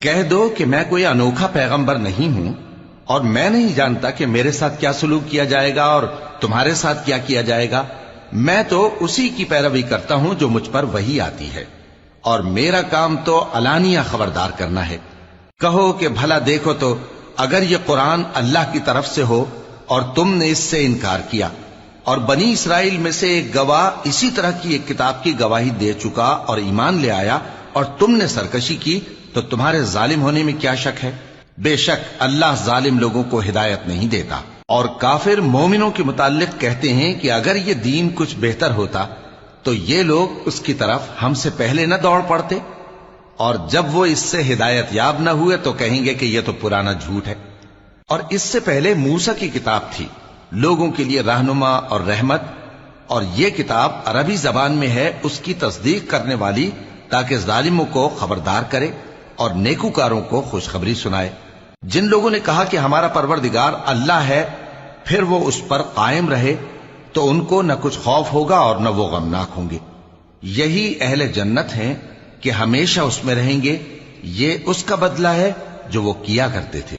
کہہ دو کہ میں کوئی انوکھا پیغمبر نہیں ہوں اور میں نہیں جانتا کہ میرے ساتھ کیا سلوک کیا جائے گا اور تمہارے ساتھ کیا کیا جائے گا۔ میں تو اسی کی پیروی کرتا ہوں جو مجھ پر وحی آتی ہے، اور میرا کام تو علانیہ خبردار کرنا ہے۔ کہو کہ بھلا دیکھو تو اگر یہ قرآن اللہ کی طرف سے ہو اور تم نے اس سے انکار کیا، اور بنی اسرائیل میں سے ایک گواہ اسی طرح کی ایک کتاب کی گواہی دے چکا اور ایمان لے آیا، اور تم نے سرکشی کی، تو تمہارے ظالم ہونے میں کیا شک ہے؟ بے شک اللہ ظالم لوگوں کو ہدایت نہیں دیتا۔ اور کافر مومنوں کے متعلق کہتے ہیں کہ اگر یہ دین کچھ بہتر ہوتا تو یہ لوگ اس کی طرف ہم سے پہلے نہ دوڑ پڑتے، اور جب وہ اس سے ہدایت یاب نہ ہوئے تو کہیں گے کہ یہ تو پرانا جھوٹ ہے۔ اور اس سے پہلے موسیٰ کی کتاب تھی، لوگوں کے لیے رہنما اور رحمت، اور یہ کتاب عربی زبان میں ہے اس کی تصدیق کرنے والی، تاکہ ظالموں کو خبردار کرے اور نیکوکاروں کو خوشخبری سنائے۔ جن لوگوں نے کہا کہ ہمارا پروردگار اللہ ہے، پھر وہ اس پر قائم رہے تو ان کو نہ کچھ خوف ہوگا اور نہ وہ غمناک ہوں گے۔ یہی اہل جنت ہیں کہ ہمیشہ اس میں رہیں گے، یہ اس کا بدلہ ہے جو وہ کیا کرتے تھے۔